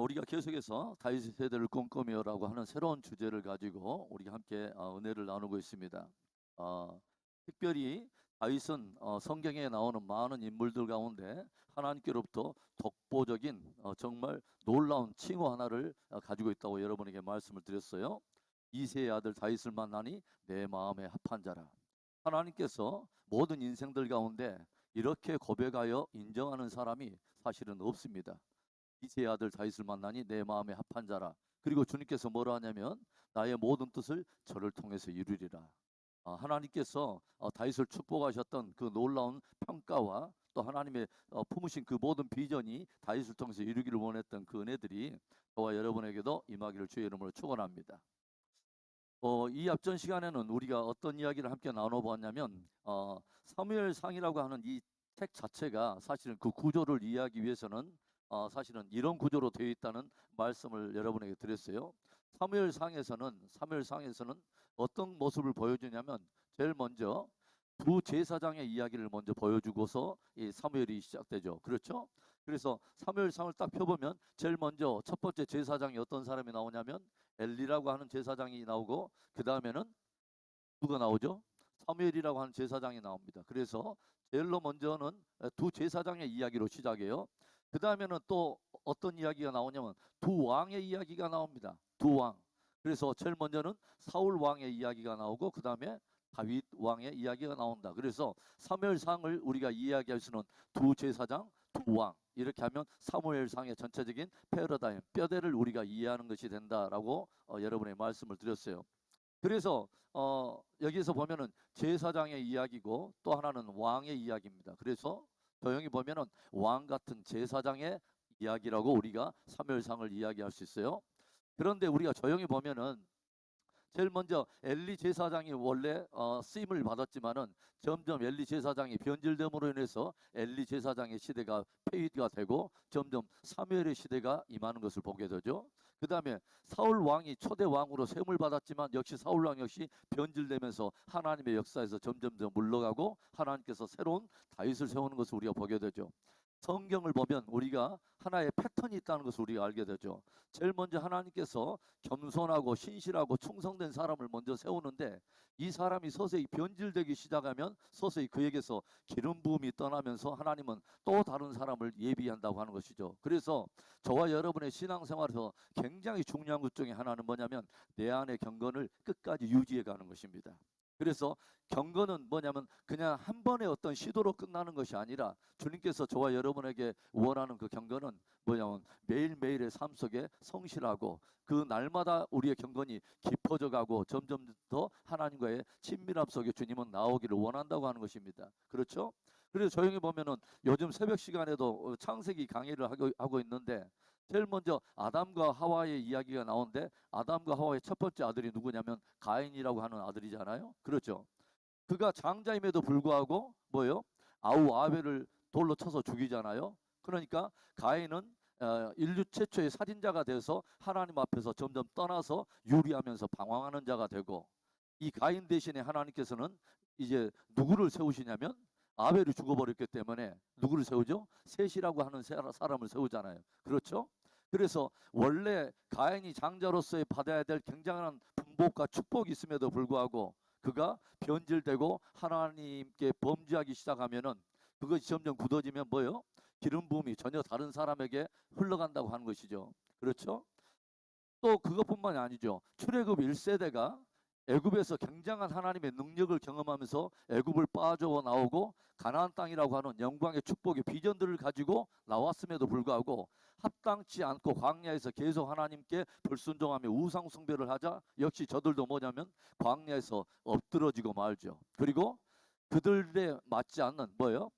우리가 계속해서 다윗의 세대를 꿈꾸며라고 하는 새로운 주제를 가지고 우리가 함께 은혜를 나누고 있습니다. 특별히 다윗은 성경에 나오는 많은 인물들 가운데 하나님께로부터 독보적인 정말 놀라운 칭호 하나를 가지고 있다고 여러분에게 말씀을 드렸어요. 이새의 아들 다윗을 만나니 내 마음에 합한 자라. 하나님께서 모든 인생들 가운데 이렇게 고백하여 인정하는 사람이 사실은 없습니다. 이새의 아들 다윗을 만나니 내 마음에 합한 자라. 그리고 주님께서 뭐라 하냐면 나의 모든 뜻을 저를 통해서 이루리라. 하나님께서 다윗을 축복하셨던 그 놀라운 평가와 또 하나님의 품으신 그 모든 비전이 다윗을 통해서 이루기를 원했던 그 은혜들이 저와 여러분에게도 임하기를 주의 이름으로 축원합니다. 이 앞전 시간에는 우리가 어떤 이야기를 함께 나눠보았냐면 사무엘상이라고 하는 이 책 자체가 사실은 그 구조를 이해하기 위해서는 사실은 이런 구조로 되어 있다는 말씀을 여러분에게 드렸어요. 사무엘상에서는 어떤 모습을 보여주냐면 제일 먼저 두 제사장의 이야기를 먼저 보여주고서 이 사무엘이 시작되죠. 그렇죠? 그래서 사무엘상을 딱 펴보면 제일 먼저 첫 번째 제사장이 어떤 사람이 나오냐면 엘리라고 하는 제사장이 나오고 그 다음에는 누가 나오죠? 사무엘이라고 하는 제사장이 나옵니다. 그래서 제일로 먼저는 두 제사장의 이야기로 시작해요. 그 다음에는 또 어떤 이야기가 나오냐면 두 왕의 이야기가 나옵니다. 두 왕. 그래서 제일 먼저는 사울 왕의 이야기가 나오고 그 다음에 다윗 왕의 이야기가 나온다. 그래서 사무엘상을 우리가 이야기할 수는 두 제사장, 두 왕. 이렇게 하면 사무엘상의 전체적인 패러다임, 뼈대를 우리가 이해하는 것이 된다라고 여러분의 말씀을 드렸어요. 그래서 여기에서 보면은 제사장의 이야기고 또 하나는 왕의 이야기입니다. 그래서 조용히 보면은 왕 같은 제사장의 이야기라고 우리가 사무엘상을 이야기할 수 있어요. 그런데 우리가 조용히 보면은 제일 먼저 엘리 제사장이 원래 쓰임을 받았지만은 점점 엘리 제사장이 변질됨으로 인해서 엘리 제사장의 시대가 폐위가 되고 점점 사무엘의 시대가 임하는 것을 보게 되죠. 그 다음에 사울 왕이 초대 왕으로 세움을 받았지만 역시 사울 왕 역시 변질되면서 하나님의 역사에서 점점점 물러가고 하나님께서 새로운 다윗을 세우는 것을 우리가 보게 되죠. 성경을 보면 우리가 하나의 패턴이 있다는 것을 우리가 알게 되죠. 제일 먼저 하나님께서 겸손하고 신실하고 충성된 사람을 먼저 세우는데 이 사람이 서서히 변질되기 시작하면 서서히 그에게서 기름 부음이 떠나면서 하나님은 또 다른 사람을 예비한다고 하는 것이죠. 그래서 저와 여러분의 신앙생활에서 굉장히 중요한 것 중에 하나는 뭐냐면 내 안의 경건을 끝까지 유지해 가는 것입니다. 그래서 경건은 뭐냐면 그냥 한 번의 어떤 시도로 끝나는 것이 아니라 주님께서 저와 여러분에게 원하는 그 경건은 뭐냐면 매일매일의 삶 속에 성실하고 그 날마다 우리의 경건이 깊어져 가고 점점 더 하나님과의 친밀함 속에 주님은 나오기를 원한다고 하는 것입니다. 그렇죠? 그래서 조용히 보면은 요즘 새벽 시간에도 창세기 강의를 하고 있는데 제일 먼저 아담과 하와의 이야기가 나오는데 아담과 하와의 첫 번째 아들이 누구냐면 가인이라고 하는 아들이잖아요. 그렇죠? 그가 장자임에도 불구하고 뭐예요? 아우 아벨을 돌로 쳐서 죽이잖아요. 그러니까 가인은 인류 최초의 살인자가 돼서 하나님 앞에서 점점 떠나서 유리하면서 방황하는 자가 되고 이 가인 대신에 하나님께서는 이제 누구를 세우시냐면 아벨이 죽어버렸기 때문에 누구를 세우죠? 셋이라고 하는 사람을 세우잖아요. 그렇죠? 그래서 원래 가인이 장자로서의 받아야 될 굉장한 분복과 축복이 있음에도 불구하고 그가 변질되고 하나님께 범죄하기 시작하면은 그것이 점점 굳어지면 뭐요? 기름 부음이 전혀 다른 사람에게 흘러간다고 하는 것이죠. 그렇죠? 또 그것뿐만이 아니죠. 출애굽 1세대가 애굽에서 굉장한 하나님의 능력을 경험하면서 애굽을 빠져 나오고 가나안 땅이라고 하는 영광의 축복의 비전들을 가지고 나왔음에도 불구하고 합당치 않고 광야에서 계속 하나님께 불순종하며 우상 숭배를 하자 역시 저들도 뭐냐면 광야에서 엎드러지고 말죠. 그리고 그들에 맞지 않는 뭐예요?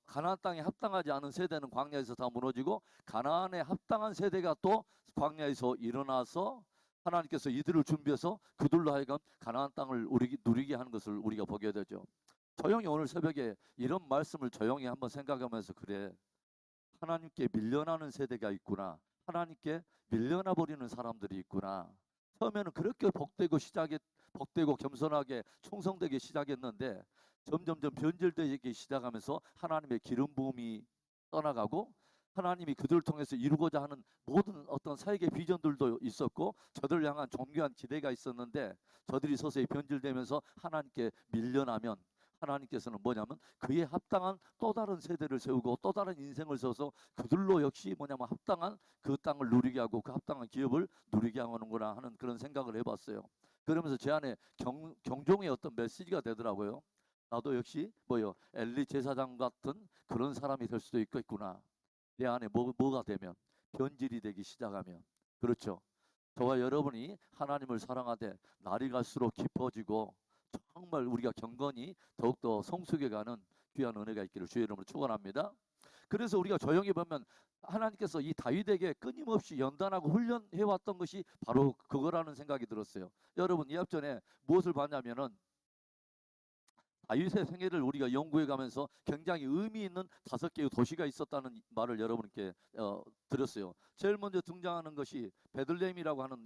가나안 땅에 합당하지 않은 세대는 광야에서 다 무너지고 가나안에 합당한 세대가 또 광야에서 일어나서 하나님께서 이들을 준비해서 그들로 하여금 가나안 땅을 누리게 하는 것을 우리가 보게 되죠. 조용히 오늘 새벽에 이런 말씀을 조용히 한번 생각하면서 그래 하나님께 밀려나는 세대가 있구나. 하나님께 밀려나 버리는 사람들이 있구나. 처음에는 그렇게 복되고 겸손하게 충성되게 시작했는데 점점점 변질되기 시작하면서 하나님의 기름 부음이 떠나가고 하나님이 그들을 통해서 이루고자 하는 모든 어떤 사역의 비전들도 있었고 저들을 향한 존귀한 기대가 있었는데 저들이 서서히 변질되면서 하나님께 밀려나면 하나님께서는 뭐냐면 그에 합당한 또 다른 세대를 세우고 또 다른 인생을 써서 그들로 역시 뭐냐면 합당한 그 땅을 누리게 하고 그 합당한 기업을 누리게 하는구나 하는 그런 생각을 해봤어요. 그러면서 제 안에 경종의 어떤 메시지가 되더라고요. 나도 역시 뭐요 엘리 제사장 같은 그런 사람이 될 수도 있겠구나. 내 안에 뭐가 되면 변질이 되기 시작하면 그렇죠. 저와 여러분이 하나님을 사랑하되 날이 갈수록 깊어지고 정말 우리가 경건히 더욱더 성숙해가는 귀한 은혜가 있기를 주의 이름으로 축원합니다. 그래서 우리가 조용히 보면 하나님께서 이 다윗에게 끊임없이 연단하고 훈련해왔던 것이 바로 그거라는 생각이 들었어요. 여러분 이 앞전에 무엇을 봤냐면은 다윗의 생애를 우리가 연구해 가면서 굉장히 의미 있는 5개의 도시가 있었다는 말을 여러분께 드렸어요. 제일 먼저 등장하는 것이 베들레헴이라고 하는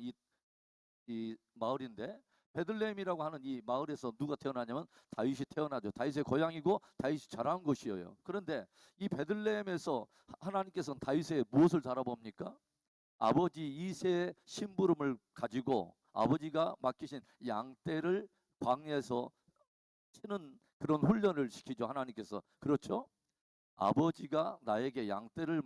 이 마을인데 베들레헴이라고 하는 이 마을에서 누가 태어나냐면 다윗이 태어나죠. 다윗의 고향이고 다윗이 자란 곳이에요. 그런데 이 베들레헴에서 하나님께서는 다윗의 무엇을 달아봅니까? 아버지 이새의 심부름을 가지고 아버지가 맡기신 양떼를 광야에서 치는 그런 훈련을 시키죠. 하나님께서. 그렇죠? 아버지가 나에게 양떼를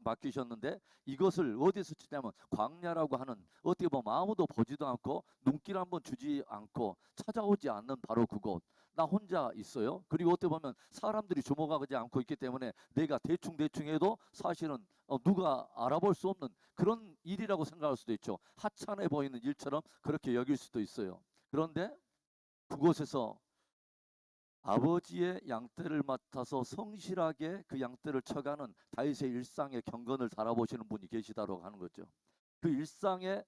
맡기셨는데 이것을 어디서 치냐면 광야라고 하는 어떻게 보면 아무도 보지도 않고 눈길 한번 주지 않고 찾아오지 않는 바로 그곳. 나 혼자 있어요. 그리고 어떻게 보면 사람들이 주목하지 않고 있기 때문에 내가 대충 해도 사실은 누가 알아볼 수 없는 그런 일이라고 생각할 수도 있죠. 하찮아 보이는 일처럼 그렇게 여길 수도 있어요. 그런데 그곳에서 아버지의 양떼를 맡아서 성실하게 그 양떼를 쳐가는 다윗의 일상의 경건을 달아보시는 분이 계시다고 하는 거죠. 그 일상에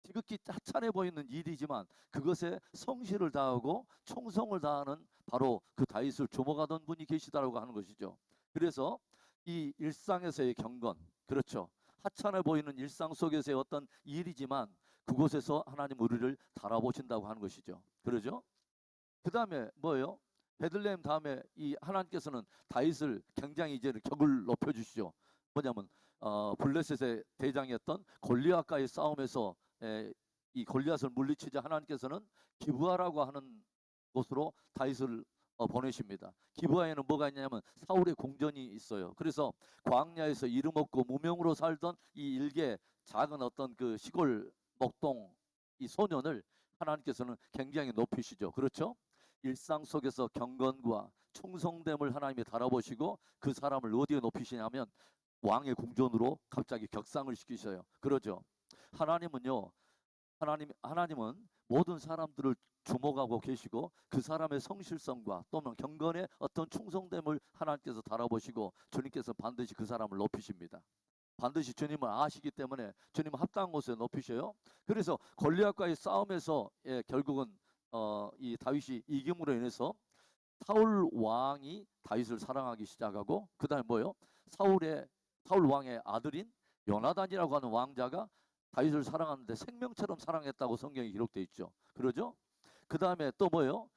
지극히 하찮아 보이는 일이지만 그것에 성실을 다하고 충성을 다하는 바로 그 다윗을 주목하던 분이 계시다고 하는 것이죠. 그래서 이 일상에서의 경건, 그렇죠. 하찮아 보이는 일상 속에서의 어떤 일이지만 그곳에서 하나님 우리를 달아보신다고 하는 것이죠. 그러죠? 그 다음에 뭐예요? 베들레헴 다음에 이 하나님께서는 다윗을 굉장히 이제 격을 높여주시죠. 뭐냐면 블레셋의 대장이었던 골리앗과의 싸움에서 이 골리앗을 물리치자 하나님께서는 기브아라고 하는 곳으로 다윗을 보내십니다. 기브아에는 뭐가 있냐면 사울의 궁전이 있어요. 그래서 광야에서 이름 없고 무명으로 살던 이 일개 작은 어떤 그 시골 목동 이 소년을 하나님께서는 굉장히 높이시죠. 그렇죠? 일상 속에서 경건과 충성됨을 하나님이 달아보시고 그 사람을 어디에 높이시냐면 왕의 궁전으로 갑자기 격상을 시키셔요. 그러죠. 하나님은요. 하나님은 모든 사람들을 주목하고 계시고 그 사람의 성실성과 또는 경건의 어떤 충성됨을 하나님께서 달아보시고 주님께서 반드시 그 사람을 높이십니다. 반드시 주님을 아시기 때문에 주님은 합당한 곳에 높이셔요. 그래서 골리앗과의 싸움에서 결국은 이 다윗이 이김으로 인해서 사울 왕이 다윗을 사랑하기 시작하고 그다음에 뭐요? 사울 왕의 아들인 요나단이라고 하는 왕자가 다윗을 사랑하는데 생명처럼 사랑했다고 성경에 기록되어 있죠. 그러죠? 그다음에 또 뭐요?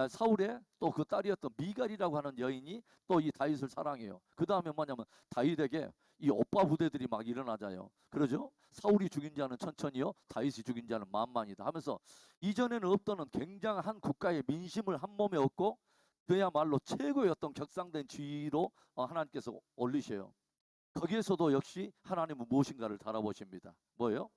사울의 또 그 딸이었던 미갈이라고 하는 여인이 또 이 다윗을 사랑해요. 그 다음에 뭐냐면 다윗에게 이 오빠 부대들이 막 일어나자요. 그러죠? 사울이 죽인 자는 천천히요, 다윗이 죽인 자는 만만이다 하면서 이전에는 없던 굉장한 국가의 민심을 한 몸에 얻고 그야말로 최고의 어떤 격상된 지위로 하나님께서 올리셔요. 거기에서도 역시 하나님은 무엇인가를 달아보십니다. 뭐예요?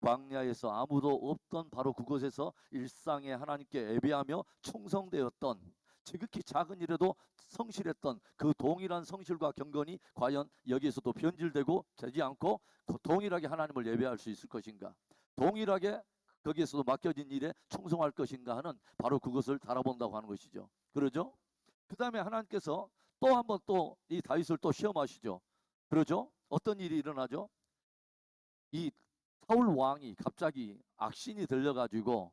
광야에서 아무도 없던 바로 그곳에서 일상에 하나님께 예배하며 충성되었던 지극히 작은 일에도 성실했던 그 동일한 성실과 경건이 과연 여기에서도 변질되고 되지 않고 동일하게 하나님을 예배할 수 있을 것인가, 동일하게 거기에서도 맡겨진 일에 충성할 것인가 하는 바로 그것을 달아본다고 하는 것이죠. 그러죠? 그 다음에 하나님께서 또 한번 또 이 다윗을 또 시험하시죠. 그러죠? 어떤 일이 일어나죠? 이 사울 왕이 갑자기 악신이 들려가지고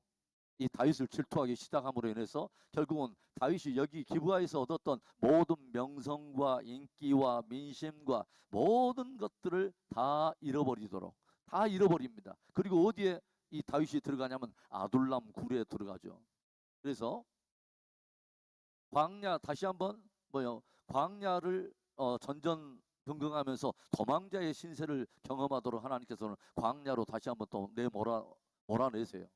이 다윗을 질투하기 시작함으로 인해서 결국은 다윗이 여기 기브아에서 얻었던 모든 명성과 인기와 민심과 모든 것들을 다 잃어버리도록 다 잃어버립니다. 그리고 어디에 이 다윗이 들어가냐면 아둘람 굴에 들어가죠. 그래서 광야 다시 한번 광야를 전전 경건하면서 도망자의 신세를 경험하도록 하나님께서는 광야로 다시 한번 또 몰아내세요.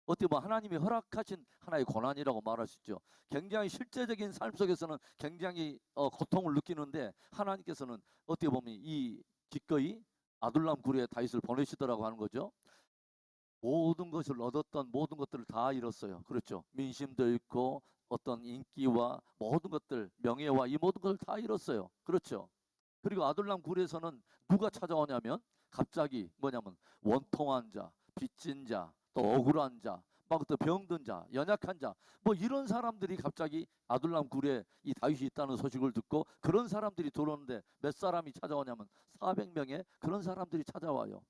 어떻게 보면 하나님이 허락하신 하나의 고난이라고 말할 수 있죠. 굉장히 실제적인 삶 속에서는 굉장히 고통을 느끼는데 하나님께서는 어떻게 보면 이 기꺼이 아둘람 굴에 다윗을 보내시더라고 하는 거죠. 모든 것을 얻었던 모든 것들을 다 잃었어요. 그렇죠. 민심도 잃고 어떤 인기와 모든 것들, 명예와 이 모든 것을 다 잃었어요. 그렇죠. 그리고 아둘람 굴에서는 누가 찾아오냐면 갑자기 뭐냐면 원통한 자, 빚진 자, 또 억울한 자, 막 또 병든 자, 연약한 자, 뭐 이런 사람들이 갑자기 아둘람 굴에 이 다윗이 있다는 소식을 듣고 그런 사람들이 들어오는데 몇 사람이 찾아오냐면 400명의 그런 사람들이 찾아와요.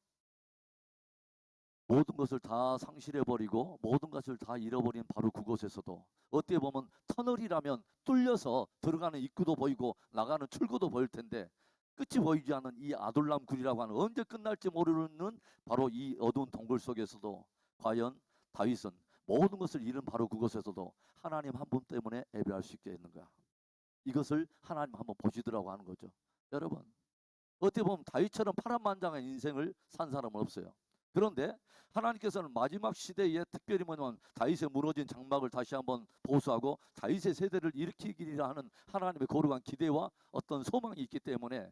모든 것을 다 상실해버리고 모든 것을 다 잃어버린 바로 그곳에서도 어떻게 보면 터널이라면 뚫려서 들어가는 입구도 보이고 나가는 출구도 보일 텐데 끝이 보이지 않는 이 아둘람 굴이라고 하는 언제 끝날지 모르는 바로 이 어두운 동굴 속에서도 과연 다윗은 모든 것을 잃은 바로 그곳에서도 하나님 한 분 때문에 예배할 수 있게 했는가? 이것을 하나님 한번 보시더라고 하는 거죠. 여러분 어떻게 보면 다윗처럼 파란만장한 인생을 산 사람은 없어요. 그런데 하나님께서는 마지막 시대에 특별히 뭐냐면 다윗의 무너진 장막을 다시 한번 보수하고 다윗의 세대를 일으키리라 하는 하나님의 거룩한 기대와 어떤 소망이 있기 때문에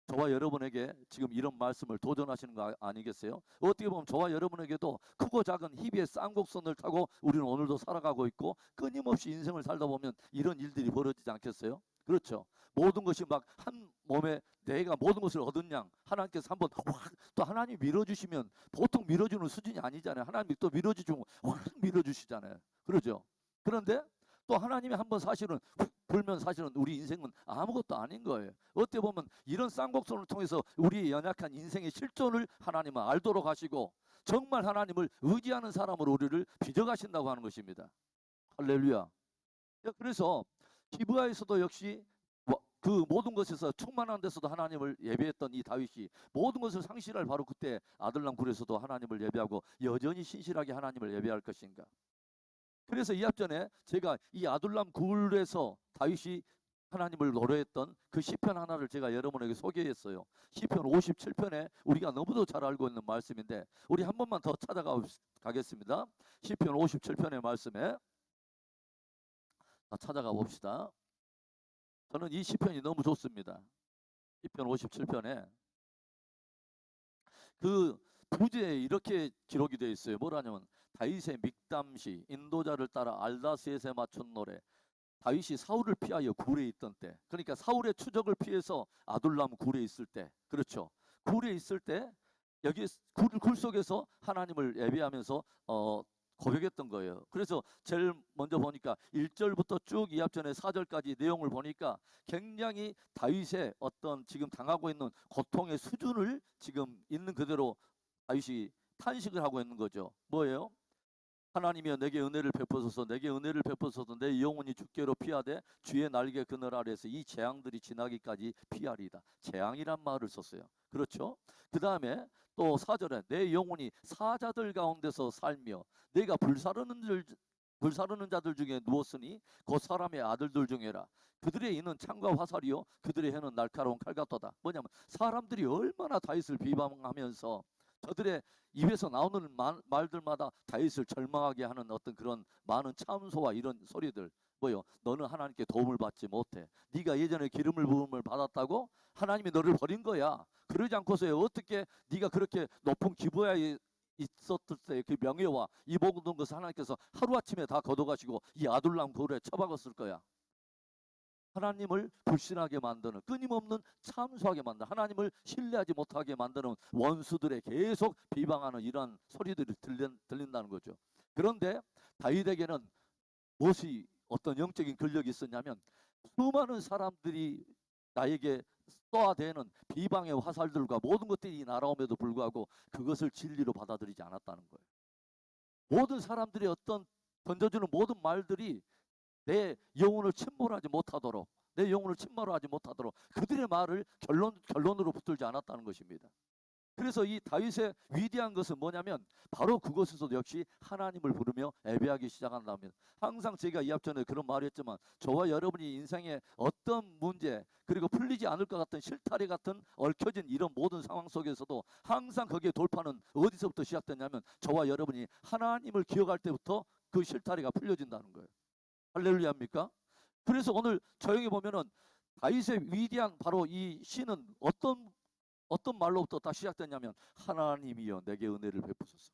저와 여러분에게 지금 이런 말씀을 도전하시는 거 아니겠어요? 어떻게 보면 저와 여러분에게도 크고 작은 희비의 쌍곡선을 타고 우리는 오늘도 살아가고 있고 끊임없이 인생을 살다 보면 이런 일들이 벌어지지 않겠어요? 그렇죠. 모든 것이 막 한 몸에 내가 모든 것을 얻은 양 하나님께서 한번 확 또 하나님 밀어주시면 보통 밀어주는 수준이 아니잖아요. 하나님이 또 밀어주시면 확 밀어주시잖아요. 그러죠. 그런데 또 하나님이 한번 사실은 훅 불면 사실은 우리 인생은 아무것도 아닌 거예요. 어떻게 보면 이런 쌍곡선을 통해서 우리의 연약한 인생의 실존을 하나님은 알도록 하시고 정말 하나님을 의지하는 사람으로 우리를 빚어가신다고 하는 것입니다. 할렐루야. 그래서 기브아에서도 역시 그 모든 것에서 충만한 데서도 하나님을 예배했던 이 다윗이 모든 것을 상실할 바로 그때 아들람 굴에서도 하나님을 예배하고 여전히 신실하게 하나님을 예배할 것인가. 그래서 이 앞전에 제가 이 아둘람 굴에서 다윗이 하나님을 노래했던 그 시편 하나를 제가 여러분에게 소개했어요. 시편 57편에 우리가 너무도 잘 알고 있는 말씀인데 우리 한 번만 더 찾아가겠습니다. 시편 57편의 말씀에 찾아가 봅시다. 저는 이 시편이 너무 좋습니다. 시편 57편에 그 부제에 이렇게 기록이 되어 있어요. 뭐라냐면 다윗의 믹담시 인도자를 따라 알다스에세 맞춘 노래. 다윗이 사울을 피하여 굴에 있던 때, 그러니까 사울의 추적을 피해서 아둘람 굴에 있을 때, 그렇죠. 굴에 있을 때 여기 굴 속에서 하나님을 예배하면서 고백했던 거예요. 그래서 제일 먼저 보니까 1절부터 쭉 이 앞전에 4절까지 내용을 보니까 굉장히 다윗의 어떤 지금 당하고 있는 고통의 수준을 지금 있는 그대로 다윗이 탄식을 하고 있는 거죠. 뭐예요? 하나님이여 내게 은혜를 베푸소서, 내게 은혜를 베푸소서. 내 영혼이 주께로 피하되 주의 날개 그늘 아래에서 이 재앙들이 지나기까지 피하리이다. 재앙이란 말을 썼어요. 그렇죠? 그 다음에 또 4절에 내 영혼이 사자들 가운데서 살며 내가 불사르는 자들 중에 누웠으니 곧 사람의 아들들 중에라. 그들의 이는 창과 화살이요 그들의 해는 날카로운 칼 같도다. 뭐냐면 사람들이 얼마나 다윗을 비방하면서 저들의 입에서 나오는 말들마다 다윗을 절망하게 하는 어떤 그런 많은 참소와 이런 소리들. 뭐요? 너는 하나님께 도움을 받지 못해. 네가 예전에 기름을 부음을 받았다고 하나님이 너를 버린 거야. 그러지 않고서 어떻게 네가 그렇게 높은 기부야에 있었을 때 그 명예와 이 모든 것을 하나님께서 하루아침에 다 걷어가시고 이 아둘람 굴에 처박았을 거야. 하나님을 불신하게 만드는, 끊임없는 참소하게 만드는, 하나님을 신뢰하지 못하게 만드는 원수들의 계속 비방하는 이러한 소리들이 들린다는 거죠. 그런데 다윗에게는 무엇이 어떤 영적인 근력이 있었냐면 수많은 사람들이 나에게 쏘아대는 비방의 화살들과 모든 것들이 날아옴에도 불구하고 그것을 진리로 받아들이지 않았다는 거예요. 모든 사람들이 어떤 던져주는 모든 말들이 내 영혼을 침몰하지 못하도록, 내 영혼을 침몰하지 못하도록 그들의 말을 결론으로 붙들지 않았다는 것입니다. 그래서 이 다윗의 위대한 것은 뭐냐면 바로 그곳에서도 역시 하나님을 부르며 예배하기 시작한다면, 항상 제가 이 앞전에 그런 말을 했지만 저와 여러분이 인생에 어떤 문제 그리고 풀리지 않을 것 같은 실타래 같은 얽혀진 이런 모든 상황 속에서도 항상 거기에 돌파는 어디서부터 시작되냐면 저와 여러분이 하나님을 기억할 때부터 그 실타래가 풀려진다는 거예요. 할렐루야입니까? 그래서 오늘 조용히 보면은 다윗의 위대한 바로 이 시는 어떤 말로부터 다 시작됐냐면 하나님이여 내게 은혜를 베푸소서.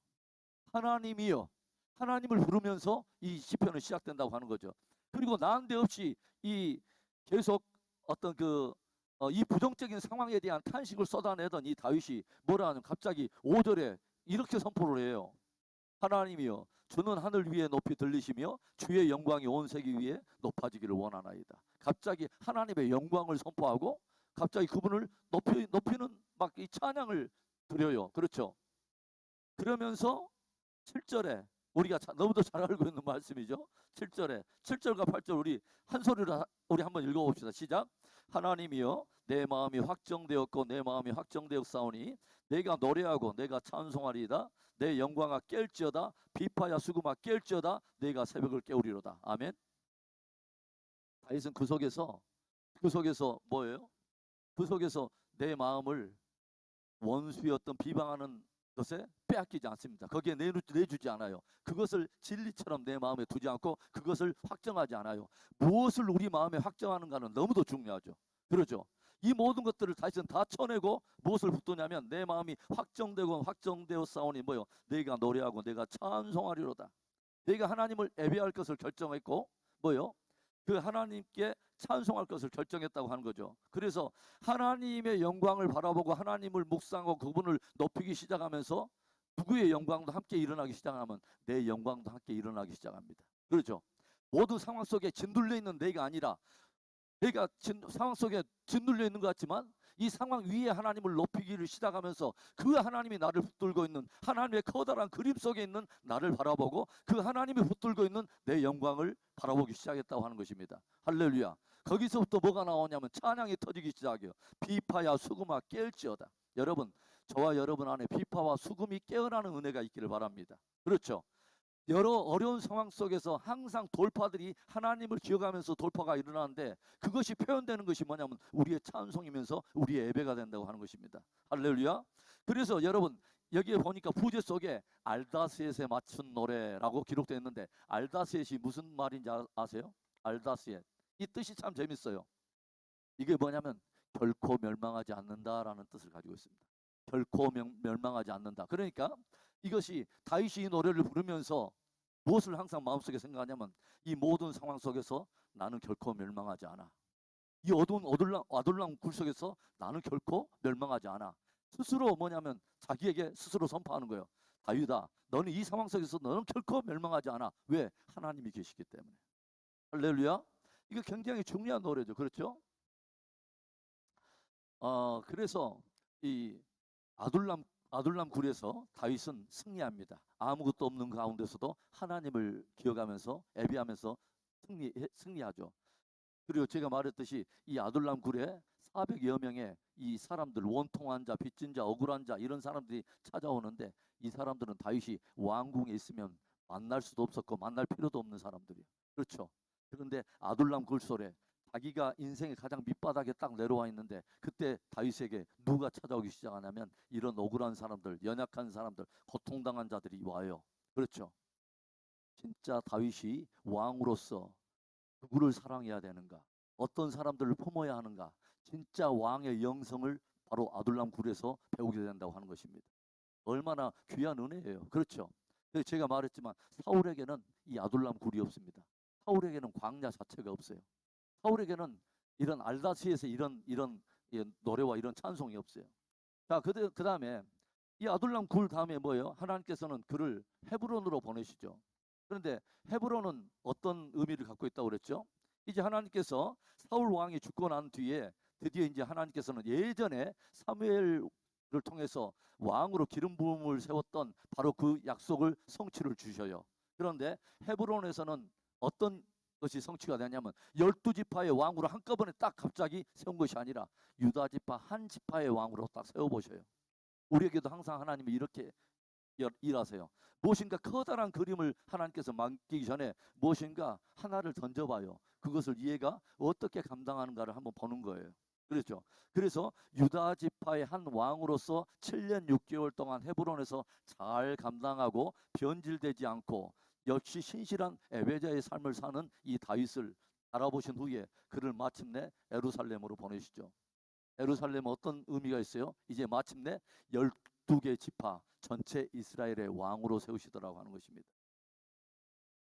하나님이여, 하나님을 부르면서 이 시편은 시작된다고 하는 거죠. 그리고 난데없이 이 계속 어떤 이 부정적인 상황에 대한 탄식을 쏟아내던 이 다윗이 뭐라 하냐면 갑자기 5절에 이렇게 선포를 해요. 하나님이여 주는 하늘 위에 높이 들리시며 주의 영광이 온 세계 위에 높아지기를 원하나이다. 갑자기 하나님의 영광을 선포하고 갑자기 그분을 높이는 막 이 찬양을 드려요. 그렇죠? 그러면서 7절에 우리가 너무도 잘 알고 있는 말씀이죠. 7절과 8절 우리 한 소리로 우리 한번 읽어봅시다. 시작. 하나님이여 내 마음이 확정되었고 내 마음이 확정되었사오니 내가 노래하고 내가 찬송하리이다. 내 영광아 깰지어다. 비파야 수금아 깰지어다. 내가 새벽을 깨우리로다. 아멘. 다윗은 그 속에서 뭐예요? 그 속에서 내 마음을 원수였던 비방하는 것에 빼앗기지 않습니다. 거기에 내주지 않아요. 그것을 진리처럼 내 마음에 두지 않고 그것을 확정하지 않아요. 무엇을 우리 마음에 확정하는가는 너무도 중요하죠. 그러죠. 이 모든 것들을 다시는 다 쳐내고 무엇을 붙드냐면 내 마음이 확정되고 확정되어 싸우니 뭐요? 내가 노래하고 내가 찬송하리로다. 내가 하나님을 예배할 것을 결정했고 뭐요? 그 하나님께 찬송할 것을 결정했다고 하는 거죠. 그래서 하나님의 영광을 바라보고 하나님을 묵상하고 그분을 높이기 시작하면서 누구의 영광도 함께 일어나기 시작하면 내 영광도 함께 일어나기 시작합니다. 그렇죠? 모든 상황 속에 짓눌려 있는 내가 아니라 내가 상황 속에 짓눌려 있는 것 같지만 이 상황 위에 하나님을 높이기를 시작하면서 그 하나님이 나를 붙들고 있는 하나님의 커다란 그림 속에 있는 나를 바라보고 그 하나님이 붙들고 있는 내 영광을 바라보기 시작했다고 하는 것입니다. 할렐루야. 거기서부터 뭐가 나오냐면 찬양이 터지기 시작해요. 비파야 수금아 깰지어다. 여러분, 저와 여러분 안에 비파와 수금이 깨어나는 은혜가 있기를 바랍니다. 그렇죠? 여러 어려운 상황 속에서 항상 돌파들이 하나님을 기억하면서 돌파가 일어나는데 그것이 표현되는 것이 뭐냐면 우리의 찬송이면서 우리의 예배가 된다고 하는 것입니다. 할렐루야. 그래서 여러분 여기에 보니까 부제 속에 알다스엣에 맞춘 노래라고 기록되어 있는데 알다스엣이 무슨 말인지 아세요? 알다스엣. 이 뜻이 참 재밌어요. 이게 뭐냐면 결코 멸망하지 않는다라는 뜻을 가지고 있습니다. 결코 멸망하지 않는다. 그러니까 이것이 다윗이 이 노래를 부르면서 무엇을 항상 마음속에 생각하냐면 이 모든 상황 속에서 나는 결코 멸망하지 않아. 이 어두운 어둘람 굴 속에서 나는 결코 멸망하지 않아. 스스로 뭐냐면 자기에게 스스로 선포하는 거예요. 다윗아, 너는 이 상황 속에서 너는 결코 멸망하지 않아. 왜? 하나님이 계시기 때문에. 할렐루야. 이거 굉장히 중요한 노래죠. 그렇죠? 그래서 이 아둘람 굴에서 다윗은 승리합니다. 아무것도 없는 가운데서도 하나님을 기억하면서 예배하면서 승리하죠. 그리고 제가 말했듯이 이 아둘람 굴에 400여 명의 이 사람들, 원통한 자, 빚진 자, 억울한 자 이런 사람들이 찾아오는데 이 사람들은 다윗이 왕궁에 있으면 만날 수도 없었고 만날 필요도 없는 사람들이에요. 그렇죠. 그런데 아둘람 굴솔에 자기가 인생의 가장 밑바닥에 딱 내려와 있는데 그때 다윗에게 누가 찾아오기 시작하냐면 이런 억울한 사람들, 연약한 사람들, 고통당한 자들이 와요. 그렇죠. 진짜 다윗이 왕으로서 누구를 사랑해야 되는가? 어떤 사람들을 품어야 하는가? 진짜 왕의 영성을 바로 아둘람 굴에서 배우게 된다고 하는 것입니다. 얼마나 귀한 은혜예요. 그렇죠. 제가 말했지만 사울에게는 이 아둘람 굴이 없습니다. 사울에게는 광야 자체가 없어요. 사울에게는 이런 알다스에서 이런 노래와 이런 찬송이 없어요. 자, 그 다음에 이 아둘람 굴 다음에 뭐예요? 하나님께서는 그를 헤브론으로 보내시죠. 그런데 헤브론은 어떤 의미를 갖고 있다고 그랬죠? 이제 하나님께서 사울 왕이 죽고 난 뒤에 드디어 이제 하나님께서는 예전에 사무엘을 통해서 왕으로 기름 부음을 세웠던 바로 그 약속을 성취를 주셔요. 그런데 헤브론에서는 어떤 것이 성취가 되냐면 12지파의 왕으로 한꺼번에 딱 갑자기 세운 것이 아니라 유다 지파 한 지파의 왕으로 딱 세워보셔요. 우리에게도 항상 하나님이 이렇게 일하세요. 무엇인가 커다란 그림을 하나님께서 맡기기 전에 무엇인가 하나를 던져봐요. 그것을 얘가 어떻게 감당하는가를 한번 보는 거예요. 그렇죠. 그래서 유다 지파의 한 왕으로서 7년 6개월 동안 헤브론에서 잘 감당하고 변질되지 않고 역시 신실한 에베자의 삶을 사는 이 다윗을 알아보신 후에 그를 마침내 예루살렘으로 보내시죠. 예루살렘은 어떤 의미가 있어요? 이제 마침내 12개 지파 전체 이스라엘의 왕으로 세우시더라고 하는 것입니다.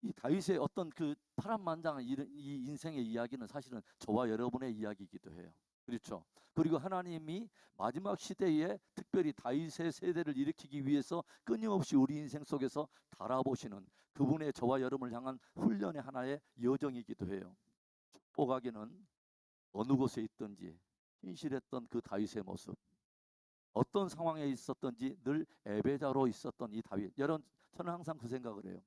이 다윗의 어떤 그 파란만장한 이 인생의 이야기는 사실은 저와 여러분의 이야기이기도 해요. 그렇죠. 그리고 하나님이 마지막 시대에 특별히 다윗의 세대를 일으키기 위해서 끊임없이 우리 인생 속에서 달아보시는 그분의 저와 여러분을 향한 훈련의 하나의 여정이기도 해요. 축복하기는 어느 곳에 있든지 신실했던 그 다윗의 모습, 어떤 상황에 있었던지 늘 에베자로 있었던 이 다윗. 여러분, 저는 항상 그 생각을 해요.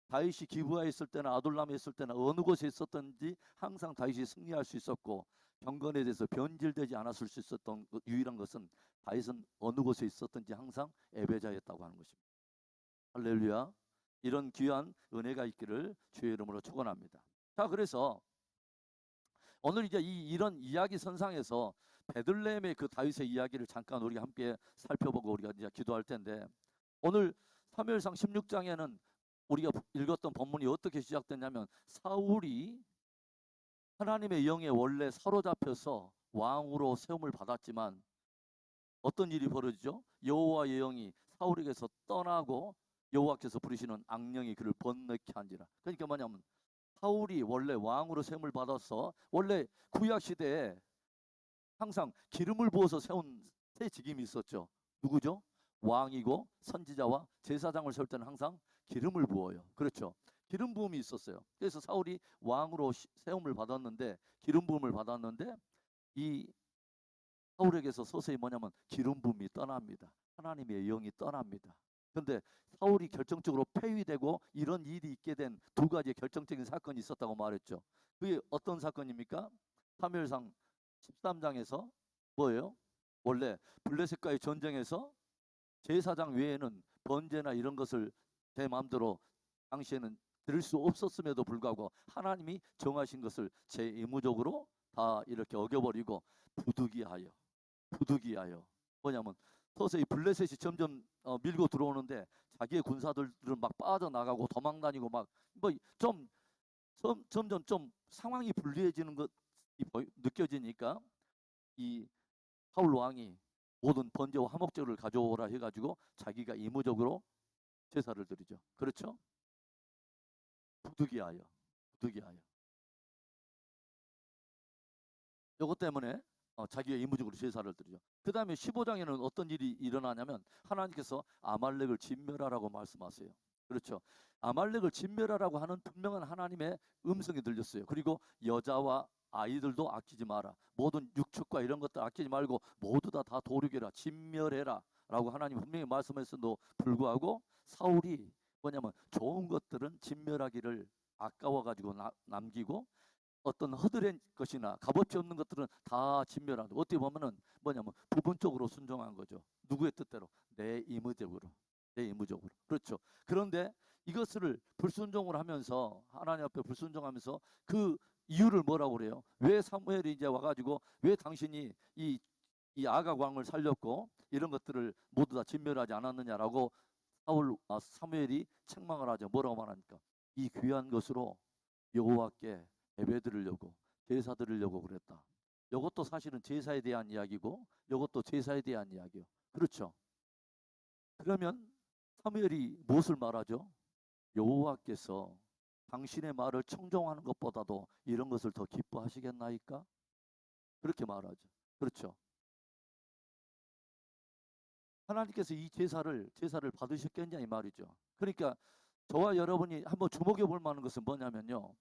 다윗이 기브아에 있을 때나 아둘람에 있을 때나 어느 곳에 있었던지 항상 다윗이 승리할 수 있었고 경건에 대해서 변질되지 않았을 수 있었던 유일한 것은 다윗은 어느 곳에 있었든지 항상 에베자였다고 하는 것입니다. 할렐루야. 이런 귀한 은혜가 있기를 주의 이름으로 축원합니다. 자, 그래서 오늘 이제 이런 이야기 선상에서 베들레헴의 그 다윗의 이야기를 잠깐 우리가 함께 살펴보고 우리가 이제 기도할 텐데, 오늘 사무엘상 16장에는 우리가 읽었던 본문이 어떻게 시작됐냐면 사울이 하나님의 영에 원래 사로잡혀서 왕으로 세움을 받았지만 어떤 일이 벌어지죠? 여호와의 영이 사울에게서 떠나고 여호와께서 부르시는 악령이 그를 번뇌케 한지라. 그러니까 뭐냐면 사울이 원래 왕으로 세움을 받아서 원래 구약 시대에 항상 기름을 부어서 세운 새 직임이 있었죠. 누구죠? 왕이고 선지자와 제사장을 세울 때는 항상 기름을 부어요. 그렇죠. 기름 부음이 있었어요. 그래서 사울이 왕으로 세움을 받았는데 기름 부음을 받았는데 이 사울에게서 서서히 뭐냐면 기름 부음이 떠납니다. 하나님의 영이 떠납니다. 그런데 사울이 결정적으로 폐위되고 이런 일이 있게 된 두 가지 결정적인 사건이 있었다고 말했죠. 그게 어떤 사건입니까? 사무엘상 13장에서 뭐예요? 원래 블레셋과의 전쟁에서 제사장 외에는 번제나 이런 것을 제 마음대로 당시에는 들을 수 없었음에도 불구하고 하나님이 정하신 것을 제 의무적으로 다 이렇게 어겨버리고 부득이하여 뭐냐면 서서히 블레셋이 점점 밀고 들어오는데 자기의 군사들은 막 빠져나가고 도망다니고 막 뭐 좀 점점 좀 상황이 불리해지는 것이 느껴지니까 이 사울 왕이 모든 번제와 화목제를 가져오라 해가지고 자기가 의무적으로 제사를 드리죠. 그렇죠? 부득이하여. 이것 때문에 자기가 의무적으로 제사를 드리죠. 그 다음에 15장에는 어떤 일이 일어나냐면 하나님께서 아말렉을 진멸하라고 말씀하세요. 그렇죠. 아말렉을 진멸하라고 하는 분명한 하나님의 음성이 들렸어요. 그리고 여자와 아이들도 아끼지 마라. 모든 육축과 이런 것들 아끼지 말고 모두 다 도륙해라. 진멸해라. 라고 하나님 분명히 말씀했음에도 불구하고 사울이 뭐냐면 좋은 것들은 진멸하기를 아까워가지고 남기고 어떤 허드렛 것이나 값어치 없는 것들은 다 진멸하고 어떻게 보면은 뭐냐면 부분적으로 순종한 거죠. 누구의 뜻대로? 내 의무적으로. 그렇죠. 그런데 이것을 불순종을 하면서 하나님 앞에 불순종하면서 그 이유를 뭐라고 그래요? 왜 사무엘이 이제 와가지고 왜 당신이 이 아각 왕을 살렸고 이런 것들을 모두 다 진멸하지 않았느냐라고 사무엘이 책망을 하죠. 뭐라고 말합니까? 이 귀한 것으로 여호와께 예배 드리려고 제사 드리려고 그랬다. 이것도 사실은 제사에 대한 이야기고 이것도 제사에 대한 이야기요. 그렇죠. 그러면 사무엘이 무엇을 말하죠? 여호와께서 당신의 말을 청종하는 것보다도 이런 것을 더 기뻐하시겠나이까? 그렇게 말하죠. 그렇죠. 하나님께서 이 제사를 받으셨겠냐 이 말이죠. 그러니까 저와 여러분이 한번 주목해 볼 만한 것은 뭐냐면요.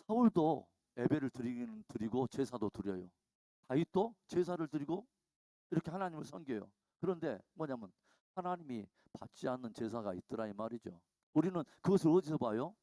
사울도 예배를 드리고 제사도 드려요. 다윗도 제사를 드리고 이렇게 하나님을 섬겨요. 그런데 뭐냐면 하나님이 받지 않는 제사가 있더라 이 말이죠. 우리는 그것을 어디서 봐요?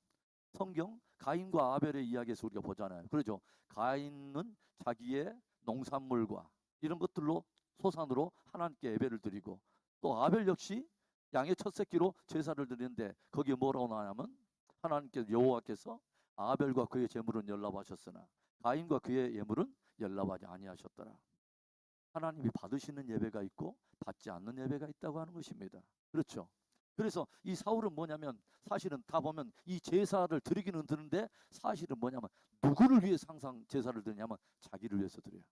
성경 가인과 아벨의 이야기에서 우리가 보잖아요. 그렇죠. 가인은 자기의 농산물과 이런 것들로 소산으로 하나님께 예배를 드리고, 또 아벨 역시 양의 첫 새끼로 제사를 드리는데 거기에 뭐라고 나오냐면 하나님께서 여호와께서 아벨과 그의 제물은 연락하셨으나 가인과 그의 예물은 연락하지 아니하셨더라. 하나님이 받으시는 예배가 있고 받지 않는 예배가 있다고 하는 것입니다. 그렇죠? 그래서 이 사울은 뭐냐면 사실은 다 보면 이 제사를 드리기는 드는데 사실은 뭐냐면 누구를 위해서 항상 제사를 드리냐면 자기를 위해서 드려요.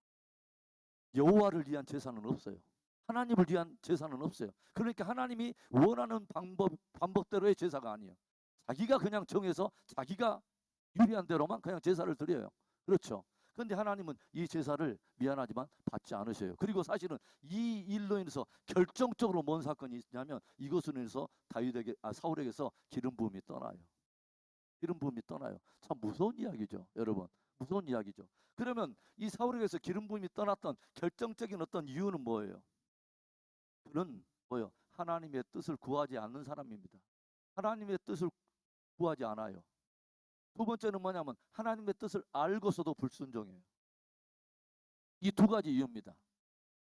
여호와를 위한 제사는 없어요. 하나님을 위한 제사는 없어요. 그러니까 하나님이 원하는 방법대로의 제사가 아니에요. 자기가 그냥 정해서 자기가 유리한 대로만 그냥 제사를 드려요. 그렇죠? 그런데 하나님은 이 제사를 미안하지만 받지 않으셔요. 그리고 사실은 이 일로 인해서 결정적으로 뭔 사건이 있냐면 이것으로 인해서 사울에게서 기름 부음이 떠나요. 기름 부음이 떠나요. 참 무서운 이야기죠, 여러분. 무서운 이야기죠. 그러면 이 사울에게서 기름 부음이 떠났던 결정적인 어떤 이유는 뭐예요? 그는 뭐예요? 하나님의 뜻을 구하지 않는 사람입니다. 하나님의 뜻을 구하지 않아요. 두 번째는 뭐냐면 하나님의 뜻을 알고서도 불순종해요. 이 두 가지 이유입니다.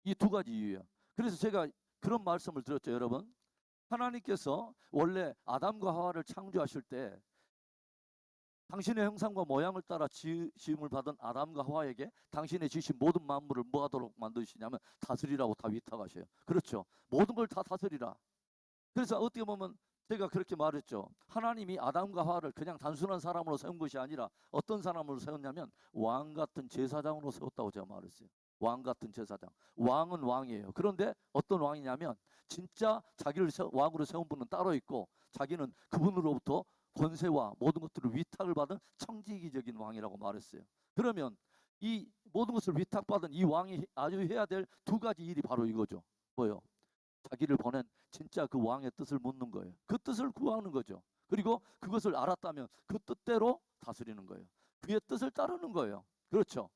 이 두 가지 이유예요. 그래서 제가 그런 말씀을 드렸죠, 여러분. 하나님께서 원래 아담과 하와를 창조하실 때 당신의 형상과 모양을 따라 지음을 받은 아담과 하와에게 당신의 지으신 모든 만물을 뭐 하도록 만드시냐면 다스리라고 다 위탁하셔요. 그렇죠. 모든 걸 다 다스리라. 그래서 어떻게 보면 제가 그렇게 말했죠. 하나님이 아담과 하와를 그냥 단순한 사람으로 세운 것이 아니라 어떤 사람으로 세웠냐면 왕 같은 제사장으로 세웠다고 제가 말했어요. 왕 같은 제사장. 왕은 왕이에요. 그런데 어떤 왕이냐면 진짜 자기를 왕으로 세운 분은 따로 있고 자기는 그분으로부터 권세와 모든 것들을 위탁을 받은 청지기적인 왕이라고 말했어요. 그러면 이 모든 것을 위탁받은 이 왕이 아주 해야 될 두 가지 일이 바로 이거죠. 뭐요? 자기를 보낸 진짜 그 왕의 뜻을 묻는 거예요. 그 뜻을 구하는 거죠. 그리고 그것을 알았다면 그 뜻대로 다스리는 거예요. 그의 뜻을 따르는 거예요. 그렇죠.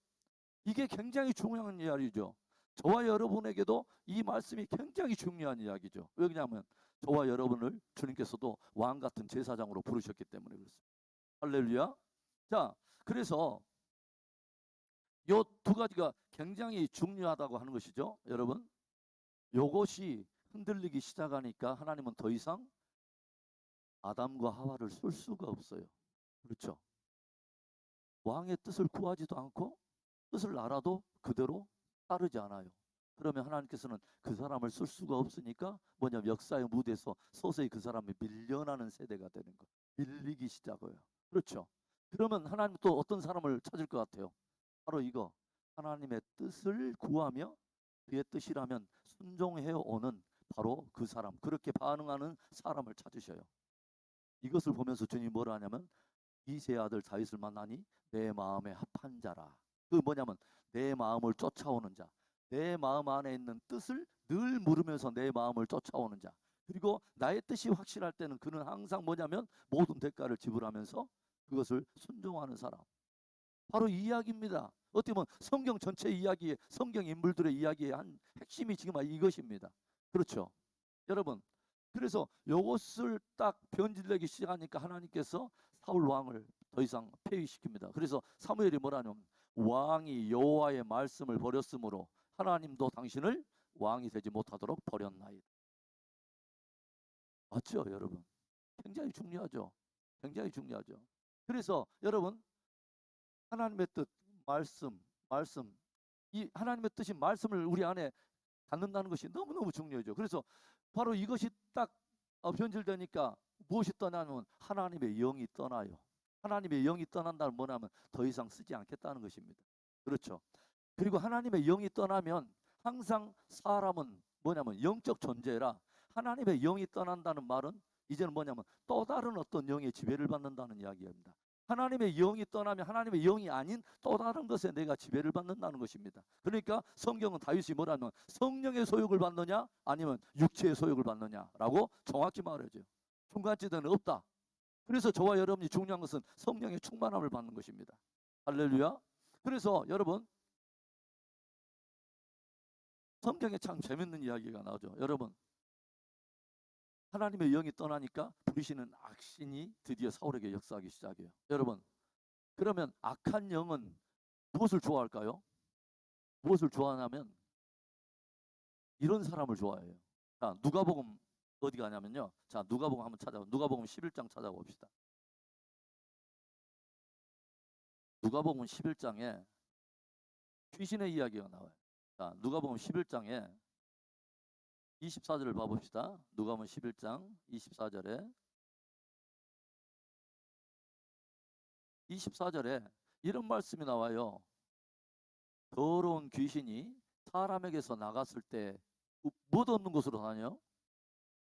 이게 굉장히 중요한 이야기죠. 저와 여러분에게도 이 말씀이 굉장히 중요한 이야기죠. 왜냐하면 저와 여러분을 주님께서도 왕 같은 제사장으로 부르셨기 때문에 그렇습니다. 할렐루야. 자, 그래서 요 두 가지가 굉장히 중요하다고 하는 것이죠. 여러분, 요것이 흔들리기 시작하니까 하나님은 더 이상 아담과 하와를 쓸 수가 없어요. 그렇죠. 왕의 뜻을 구하지도 않고 뜻을 알아도 그대로 따르지 않아요. 그러면 하나님께서는 그 사람을 쓸 수가 없으니까 뭐냐면 역사의 무대에서 서서히 그 사람이 밀려나는 세대가 되는 거예요. 밀리기 시작해요. 그렇죠. 그러면 하나님 또 어떤 사람을 찾을 것 같아요? 바로 이거. 하나님의 뜻을 구하며 그의 뜻이라면 순종해 오는 바로 그 사람, 그렇게 반응하는 사람을 찾으셔요. 이것을 보면서 주님이 뭐라 하냐면 이새의 아들 다윗을 만나니 내 마음에 합한 자라. 그 뭐냐면 내 마음을 쫓아오는 자, 내 마음 안에 있는 뜻을 늘 물으면서 내 마음을 쫓아오는 자. 그리고 나의 뜻이 확실할 때는 그는 항상 뭐냐면 모든 대가를 지불하면서 그것을 순종하는 사람. 바로 이 이야기입니다. 어떻게 보면 성경 전체 이야기에 성경 인물들의 이야기의 한 핵심이 지금 이것입니다. 그렇죠. 여러분, 그래서 이것을 딱 변질되기 시작하니까 하나님께서 사울 왕을 더 이상 폐위시킵니다. 그래서 사무엘이 뭐라냐면 왕이 여호와의 말씀을 버렸으므로 하나님도 당신을 왕이 되지 못하도록 버렸나이다. 맞죠, 여러분? 굉장히 중요하죠. 굉장히 중요하죠. 그래서 여러분, 하나님의 뜻, 말씀, 이 하나님의 뜻이 말씀을 우리 안에 갖는다는 것이 너무너무 중요하죠. 그래서 바로 이것이 딱 변질되니까 무엇이 떠나면 하나님의 영이 떠나요. 하나님의 영이 떠난다는 뭐냐면 더 이상 쓰지 않겠다는 것입니다. 그렇죠. 그리고 하나님의 영이 떠나면 항상 사람은 뭐냐면 영적 존재라 하나님의 영이 떠난다는 말은 이제는 뭐냐면 또 다른 어떤 영의 지배를 받는다는 이야기입니다. 하나님의 영이 떠나면 하나님의 영이 아닌 또 다른 것에 내가 지배를 받는다는 것입니다. 그러니까 성경은 다윗이 뭐라면 성령의 소욕을 받느냐 아니면 육체의 소욕을 받느냐라고 정확히 말해줘요. 중간지대는 없다. 그래서 저와 여러분이 중요한 것은 성령의 충만함을 받는 것입니다. 할렐루야. 그래서 여러분 성경에 참 재밌는 이야기가 나오죠. 여러분 하나님의 영이 떠나니까 부리시는 악신이 드디어 사울에게 역사하기 시작해요. 여러분 그러면 악한 영은 무엇을 좋아할까요? 무엇을 좋아하냐면 이런 사람을 좋아해요. 자, 누가복음 어디 가냐면요. 자, 누가복음 한번 찾아보. 누가복음 11장 찾아봅시다. 누가복음 11장에 귀신의 이야기가 나와요. 자, 누가복음 11장에 24절을 봐봅시다. 누가복음 11장 24절에 이런 말씀이 나와요. 더러운 귀신이 사람에게서 나갔을 때 못 없는 곳으로 다녀?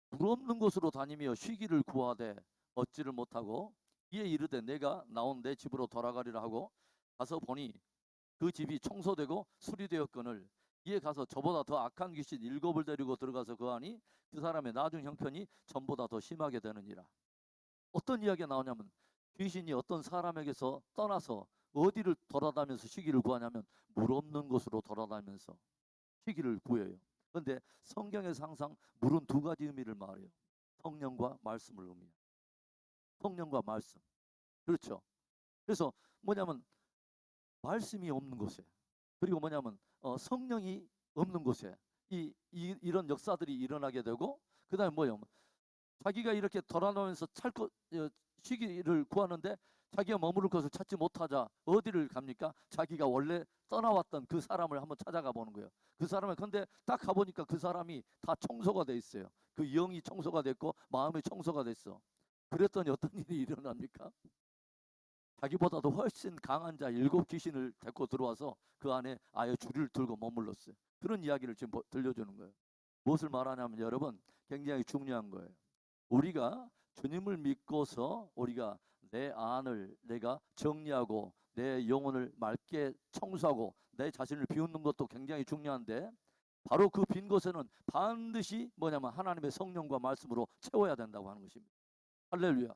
물 없는 곳으로 다니며 쉬기를 구하되 얻지를 못하고 이에 이르되 내가 나온 내 집으로 돌아가리라 하고 가서 보니 그 집이 청소되고 수리되었거늘 이에 가서 저보다 더 악한 귀신 7을 데리고 들어가서 거하니 그 사람의 나중 형편이 전보다 더 심하게 되느니라. 어떤 이야기가 나오냐면 귀신이 어떤 사람에게서 떠나서 어디를 돌아다니면서 쉬기를 구하냐면 물 없는 곳으로 돌아다니면서 쉬기를 구해요. 그런데 성경에서 항상 물은 두 가지 의미를 말해요. 성령과 말씀을 의미해요. 성령과 말씀. 그렇죠. 그래서 뭐냐면 말씀이 없는 곳에, 그리고 뭐냐면 성령이 없는 곳에 이런 역사들이 일어나게 되고, 그 다음에 뭐예요? 자기가 이렇게 돌아다니면서 쉬기를 구하는데 자기가 머무를 것을 찾지 못하자 어디를 갑니까? 자기가 원래 떠나왔던 그 사람을 한번 찾아가 보는 거예요. 그 사람을 근데 딱 가보니까 그 사람이 다 청소가 돼 있어요. 그 영이 청소가 됐고 마음이 청소가 됐어. 그랬더니 어떤 일이 일어납니까? 자기보다도 훨씬 강한 자 7귀신을 데리고 들어와서 그 안에 아예 줄을 들고 머물렀어요. 그런 이야기를 지금 들려주는 거예요. 무엇을 말하냐면 여러분 굉장히 중요한 거예요. 우리가 주님을 믿고서 우리가 내 안을 내가 정리하고 내 영혼을 맑게 청소하고 내 자신을 비우는 것도 굉장히 중요한데, 바로 그 빈 곳에는 반드시 뭐냐면 하나님의 성령과 말씀으로 채워야 된다고 하는 것입니다. 할렐루야.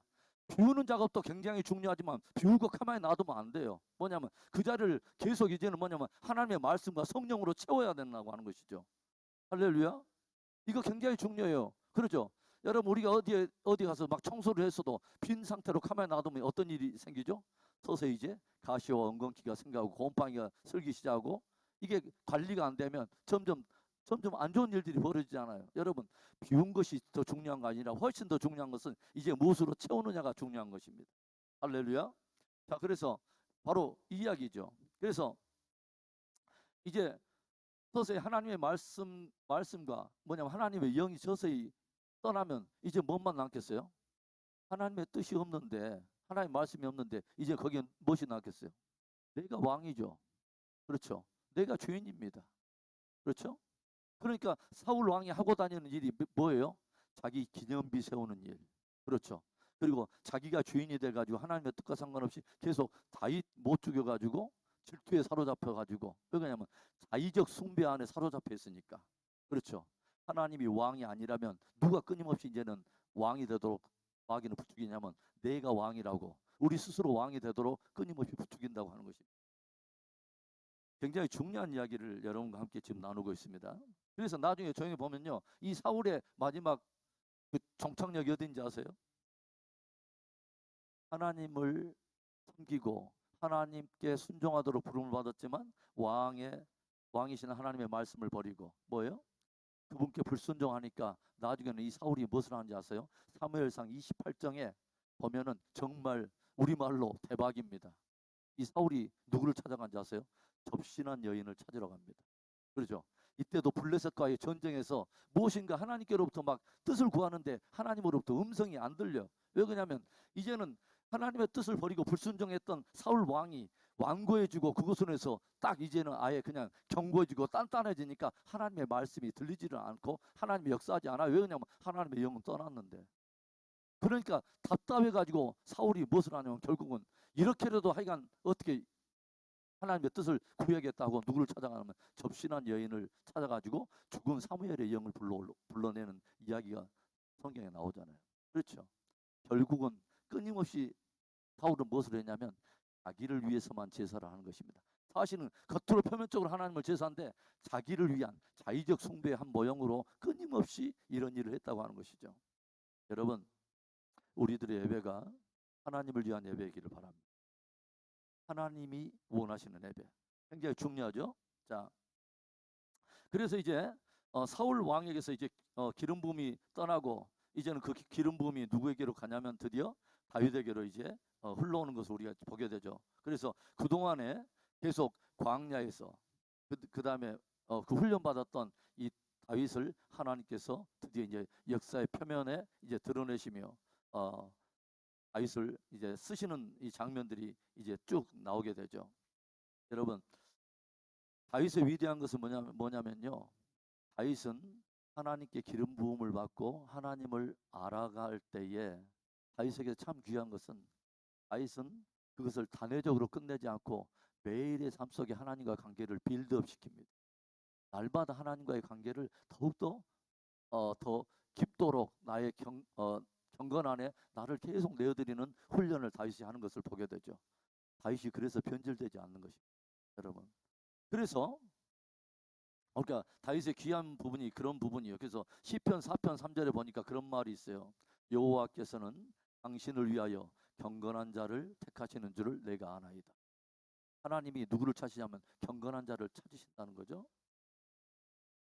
비우는 작업도 굉장히 중요하지만 비우고 가만히 놔두면 안 돼요. 뭐냐면 그 자리를 계속 이제는 뭐냐면 하나님의 말씀과 성령으로 채워야 된다고 하는 것이죠. 할렐루야. 이거 굉장히 중요해요. 그렇죠? 여러분 우리가 어디 가서 막 청소를 했어도 빈 상태로 가만히 놔두면 어떤 일이 생기죠? 서서히 이제 가시와 엉겅퀴가 생겨하고 곰팡이가 슬기 시작하고, 이게 관리가 안 되면 점점 안 좋은 일들이 벌어지잖아요. 여러분 비운 것이 더 중요한 거 아니라 훨씬 더 중요한 것은 이제 무엇으로 채우느냐가 중요한 것입니다. 할렐루야. 자, 그래서 바로 이 이야기죠. 그래서 이제 서서히 하나님의 말씀과 뭐냐면 하나님의 영이 서서히 떠나면 이제 뭐만 남겠어요? 하나님의 뜻이 없는데, 하나님의 말씀이 없는데 이제 거기에 무엇이 남겠어요? 내가 왕이죠. 그렇죠. 내가 주인입니다. 그렇죠? 그러니까 사울 왕이 하고 다니는 일이 뭐예요? 자기 기념비 세우는 일. 그렇죠. 그리고 자기가 주인이 돼가지고 하나님의 뜻과 상관없이 계속 다윗 못 죽여가지고 질투에 사로잡혀가지고, 왜냐하면 자의적 숭배 안에 사로잡혀 있으니까. 그렇죠. 하나님이 왕이 아니라면 누가 끊임없이 이제는 왕이 되도록 마귀는 부추기냐면 내가 왕이라고 우리 스스로 왕이 되도록 끊임없이 부추긴다고 하는 것입니다. 굉장히 중요한 이야기를 여러분과 함께 지금 나누고 있습니다. 그래서 나중에 조용히 보면요, 이 사울의 마지막 그 정착력이 어딘지 아세요? 하나님을 섬기고 하나님께 순종하도록 부름을 받았지만 왕이신 하나님의 말씀을 버리고 뭐예요? 그분께 불순종하니까 나중에는 이 사울이 무엇을 하는지 아세요? 사무엘상 28장에 보면은 정말 우리말로 대박입니다. 이 사울이 누구를 찾아간지 아세요? 접신한 여인을 찾으러 갑니다. 그렇죠? 이때도 블레셋과의 전쟁에서 무엇인가 하나님께로부터 막 뜻을 구하는데 하나님으로부터 음성이 안 들려. 왜 그러냐면 이제는 하나님의 뜻을 버리고 불순종했던 사울 왕이 완고해지고 그곳에서 딱 이제는 아예 그냥 견고해지고 단단해지니까 하나님의 말씀이 들리지를 않고 하나님이 역사하지 않아요. 왜 그러냐면 하나님의 영은 떠났는데. 그러니까 답답해가지고 사울이 무엇을 하냐면 결국은 이렇게라도 하여간 어떻게 하나님의 뜻을 구해야겠다고 누구를 찾아가면 접신한 여인을 찾아가지고 죽은 사무엘의 영을 불러내는 이야기가 성경에 나오잖아요. 그렇죠. 결국은 끊임없이 사울은 무엇을 했냐면 자기를 위해서만 제사를 하는 것입니다. 사실은 겉으로 표면적으로 하나님을 제사한데 자기를 위한 자의적 숭배의 한 모형으로 끊임없이 이런 일을 했다고 하는 것이죠. 여러분 우리들의 예배가 하나님을 위한 예배이기를 바랍니다. 하나님이 원하시는 예배. 굉장히 중요하죠. 자, 그래서 이제 사울 왕에게서 이제 기름 부음이 떠나고 이제는 그 기름 부음이 누구에게로 가냐면 드디어 다윗에게로 이제 흘러오는 것을 우리가 보게 되죠. 그래서 그 동안에 계속 광야에서 그다음에 그 훈련받았던 이 다윗을 하나님께서 드디어 이제 역사의 표면에 이제 드러내시며 다윗을 이제 쓰시는 이 장면들이 이제 쭉 나오게 되죠. 여러분, 다윗의 위대한 것은 뭐냐면요. 다윗은 하나님께 기름 부음을 받고 하나님을 알아갈 때에 다윗에게 참 귀한 것은 다윗은 그것을 단회적으로 끝내지 않고 매일의 삶 속에 하나님과 관계를 빌드업 시킵니다. 날마다 하나님과의 관계를 더욱더 더 깊도록 나의 경건 안에 나를 계속 내어드리는 훈련을 다윗이 하는 것을 보게 되죠. 다윗이 그래서 변질되지 않는 것입니다. 여러분. 그래서 그러니까 다윗의 귀한 부분이 그런 부분이에요. 그래서 시편 4편 3절에 보니까 그런 말이 있어요. 여호와께서는 당신을 위하여 경건한 자를 택하시는 줄을 내가 아나이다. 하나님이 누구를 찾으냐면 경건한 자를 찾으신다는 거죠.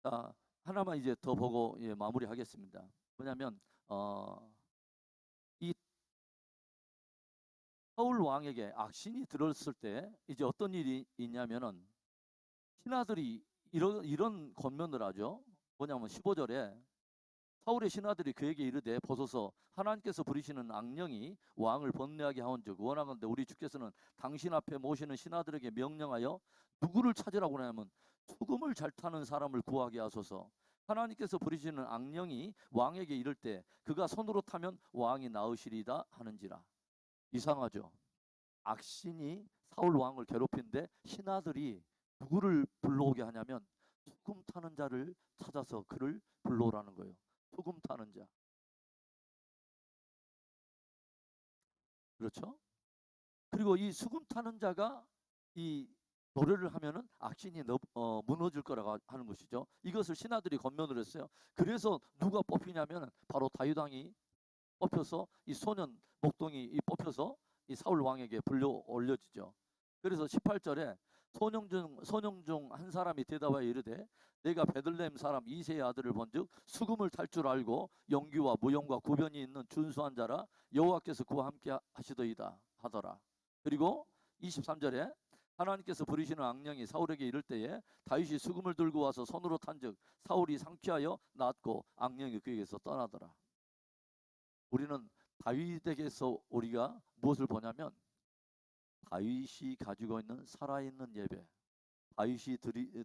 자, 하나만 이제 더 보고 마무리하겠습니다. 뭐냐면 이 사울 왕에게 악신이 들었을 때 이제 어떤 일이 있냐면은 신하들이 이런 권면을 하죠. 뭐냐면 15절에 사울의 신하들이 그에게 이르되 보소서 하나님께서 부리시는 악령이 왕을 번뇌하게 하온즉 원하건대 우리 주께서는 당신 앞에 모시는 신하들에게 명령하여 누구를 찾으라고 하냐면 수금을 잘 타는 사람을 구하게 하소서. 하나님께서 부리시는 악령이 왕에게 이를 때 그가 손으로 타면 왕이 나으시리다 하는지라. 이상하죠. 악신이 사울 왕을 괴롭히는데 신하들이 누구를 불러오게 하냐면 수금 타는 자를 찾아서 그를 불러오라는 거예요. 수금 타는 자. 그렇죠? 그리고 이 수금 타는 자가 이 노래를 하면은 악신이 무너질 거라고 하는 것이죠. 이것을 신하들이 권면을 했어요. 그래서 누가 뽑히냐면 바로 다윗 왕이 뽑혀서 이 소년 목동이 뽑혀서 이 사울 왕에게 불려 올려지죠. 그래서 18절에 소년 중 한 사람이 대답하여 이르되 내가 베들레헴 사람 이새의 아들을 본즉 수금을 탈 줄 알고 용기와 무용과 구변이 있는 준수한 자라 여호와께서 그와 함께 하시더이다 하더라. 그리고 23절에 하나님께서 부리시는 악령이 사울에게 이를 때에 다윗이 수금을 들고 와서 손으로 탄즉 사울이 상쾌하여 낫고 악령이 그에게서 떠나더라. 우리는 다윗에게서 우리가 무엇을 보냐면 다윗이 가지고 있는 살아있는 예배, 다윗이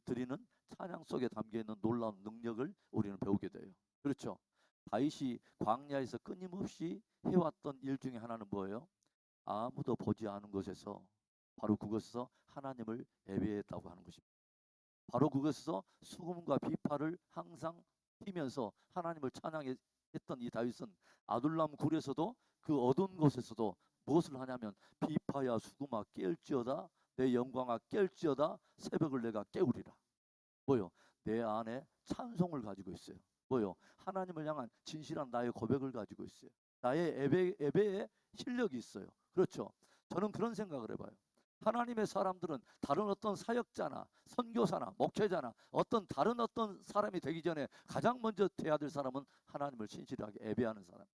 드리는 찬양 속에 담겨있는 놀라운 능력을 우리는 배우게 돼요. 그렇죠? 다윗이 광야에서 끊임없이 해왔던 일 중에 하나는 뭐예요? 아무도 보지 않은 곳에서 바로 그것에서 하나님을 예배했다고 하는 것입니다. 바로 그것에서 수금과 비파를 항상 튀면서 하나님을 찬양했던 이 다윗은 아둘람 굴에서도 그 어두운 곳에서도 무엇을 하냐면 비파야 수금아 깰지어다 내 영광아 깰지어다 새벽을 내가 깨우리라. 뭐요? 내 안에 찬송을 가지고 있어요. 뭐요? 하나님을 향한 진실한 나의 고백을 가지고 있어요. 나의 예배에 실력이 있어요. 그렇죠? 저는 그런 생각을 해봐요. 하나님의 사람들은 다른 어떤 사역자나 선교사나 목회자나 다른 어떤 사람이 되기 전에 가장 먼저 돼야 될 사람은 하나님을 신실하게 예배하는 사람.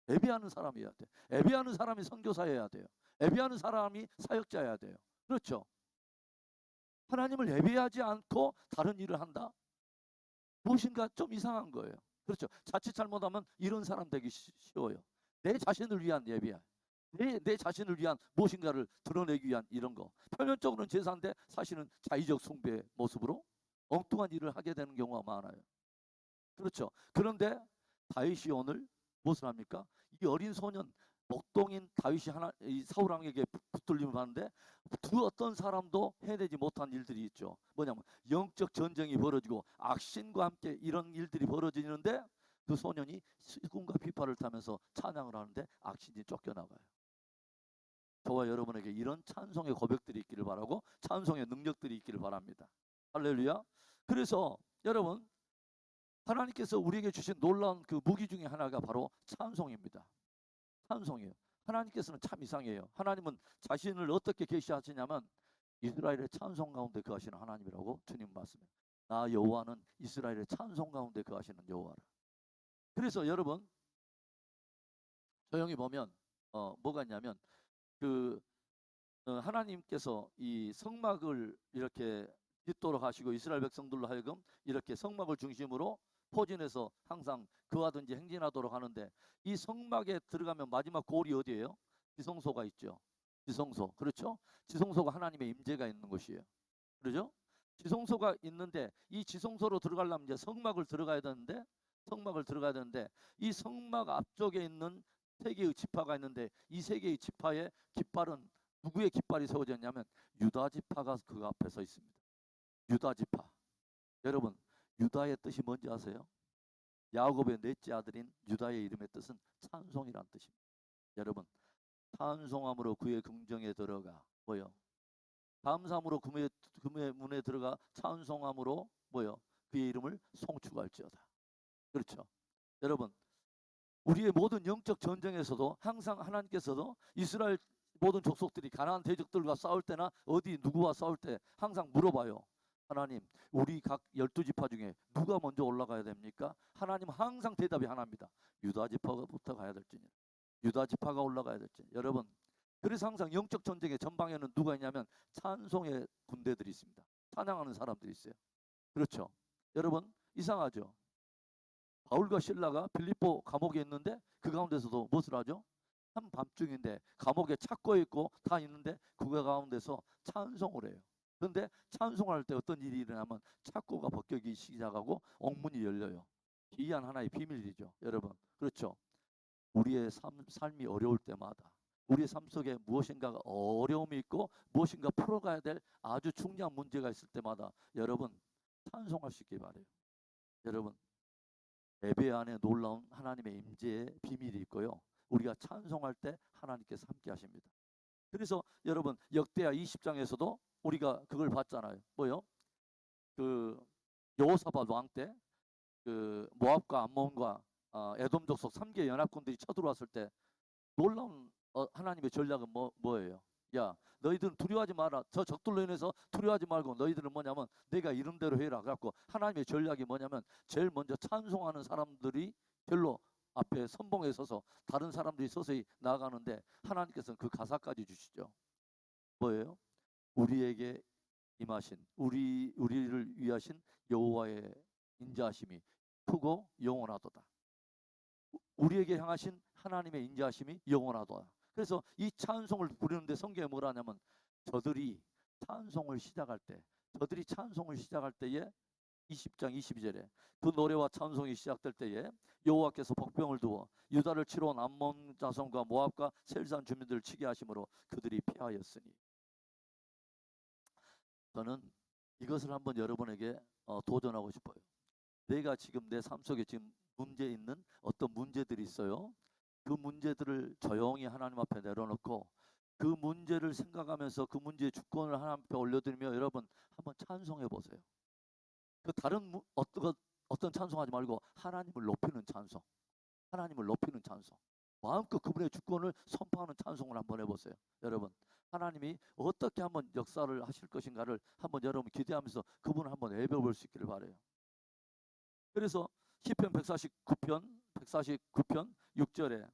예배하는 사람이어야 돼. 예배하는 사람이 선교사여야 돼요. 예배하는 사람이 사역자여야 돼요. 그렇죠? 하나님을 예배하지 않고 다른 일을 한다? 무엇인가 좀 이상한 거예요. 그렇죠? 자칫 잘못하면 이런 사람 되기 쉬워요. 내 자신을 위한 예배야. 내 자신을 위한 무엇인가를 드러내기 위한 이런 거. 표면적으로는 제사인데 사실은 자의적 숭배의 모습으로 엉뚱한 일을 하게 되는 경우가 많아요. 그렇죠? 그런데 다윗이 오늘 무엇을 합니까? 이 어린 소년 목동인 다윗이 이 사울 왕에게 붙들림을 받는데 그 어떤 사람도 해내지 못한 일들이 있죠. 뭐냐면 영적 전쟁이 벌어지고 악신과 함께 이런 일들이 벌어지는데 그 소년이 수금과 비파를 타면서 찬양을 하는데 악신이 쫓겨나가요. 저와 여러분에게 이런 찬송의 고백들이 있기를 바라고 찬송의 능력들이 있기를 바랍니다. 할렐루야. 그래서 여러분 하나님께서 우리에게 주신 놀라운 그 무기 중에 하나가 바로 찬송입니다. 찬송이에요. 하나님께서는 참 이상해요. 하나님은 자신을 어떻게 계시하시냐면 이스라엘의 찬송 가운데 거하시는 하나님이라고 주님 말씀해요. 나 여호와는 이스라엘의 찬송 가운데 거하시는 여호와라. 그래서 여러분 조용히 보면 뭐가 있냐면 그 하나님께서 이 성막을 이렇게 짓도록 하시고 이스라엘 백성들로 하여금 이렇게 성막을 중심으로 포진해서 항상 그하든지 행진하도록 하는데, 이 성막에 들어가면 마지막 골이 어디예요? 지성소가 있죠. 지성소. 그렇죠? 지성소가 하나님의 임재가 있는 곳이에요. 그렇죠? 지성소가 있는데 이 지성소로 들어가려면 이제 성막을 들어가야 되는데 이 성막 앞쪽에 있는 세 개의 지파가 있는데, 이 세 개의 지파의 깃발은 누구의 깃발이 세워졌냐면 유다 지파가 그 앞에 서 있습니다. 유다 지파. 여러분, 유다의 뜻이 뭔지 아세요? 야곱의 넷째 아들인 유다의 이름의 뜻은 찬송이란 뜻입니다. 여러분, 찬송함으로 그의 궁정에 들어가 뭐요? 감사함으로 그의 문에 들어가 찬송함으로 뭐요? 그의 이름을 송축할지어다. 그렇죠? 여러분, 우리의 모든 영적 전쟁에서도 항상 하나님께서도 이스라엘 모든 족속들이 가나안 대적들과 싸울 때나 어디 누구와 싸울 때 항상 물어봐요. 하나님, 우리 각 12지파 중에 누가 먼저 올라가야 됩니까? 하나님 항상 대답이 하나입니다. 유다 지파부터 가야 될지니. 유다 지파가 올라가야 될지니. 여러분, 그래서 항상 영적 전쟁의 전방에는 누가 있냐면 찬송의 군대들이 있습니다. 찬양하는 사람들이 있어요. 그렇죠? 여러분, 이상하죠? 바울과 실라가 빌립보 감옥에 있는데 그 가운데서도 무엇을 하죠? 한밤중인데 감옥에 착고에 있고 다 있는데 그 가운데서 찬송을 해요. 그런데 찬송할 때 어떤 일이 일어나면 착고가 벗겨지기 시작하고 옥문이 열려요. 기이한 하나의 비밀이죠, 여러분. 그렇죠? 우리의 삶이 어려울 때마다, 우리의 삶 속에 무엇인가 어려움이 있고 무엇인가 풀어가야 될 아주 중요한 문제가 있을 때마다 여러분 찬송할 수 있길 바라요. 여러분, 예배 안에 놀라운 하나님의 임재의 비밀이 있고요. 우리가 찬송할 때 하나님께서 함께 하십니다. 그래서 여러분 역대하 20장에서도 우리가 그걸 봤잖아요. 뭐요? 그 여호사밧 왕 때 그 모압과 암몬과 에돔 족속 3개 연합군들이 쳐들어왔을 때 놀라운 하나님의 전략은 뭐예요? 야, 너희들은 두려워하지 마라. 저 적들로 인해서 두려워하지 말고 너희들은 뭐냐면 내가 이름대로 해라. 그래갖고 하나님의 전략이 뭐냐면 제일 먼저 찬송하는 사람들이 별로 앞에 선봉에 서서 다른 사람들이 서서히 나아가는데 하나님께서는 그 가사까지 주시죠. 뭐예요? 우리에게 임하신 우리를 위하신 여호와의 인자하심이 크고 영원하도다. 우리에게 향하신 하나님의 인자하심이 영원하도다. 그래서 이 찬송을 부르는데 성경에 뭐라 하냐면 저들이 찬송을 시작할 때에 20장 22절에 그 노래와 찬송이 시작될 때에 여호와께서 복병을 두어 유다를 치러 온 암몬 자손과 모압과 셀산 주민들을 치게 하심으로 그들이 패하였으니. 저는 이것을 한번 여러분에게 도전하고 싶어요. 내가 지금 내 삶 속에 지금 문제 있는 어떤 문제들이 있어요. 그 문제들을 조용히 하나님 앞에 내려놓고 그 문제를 생각하면서 그 문제의 주권을 하나님 앞에 올려드리며 여러분 한번 찬송해 보세요. 그 다른 어떤 찬송하지 말고 하나님을 높이는 찬송, 하나님을 높이는 찬송, 마음껏 그분의 주권을 선포하는 찬송을 한번 해보세요. 여러분, 하나님이 어떻게 한번 역사를 하실 것인가를 한번 여러분 기대하면서 그분을 한번 예배볼 수 있기를 바라요. 그래서 시편 149편 6절에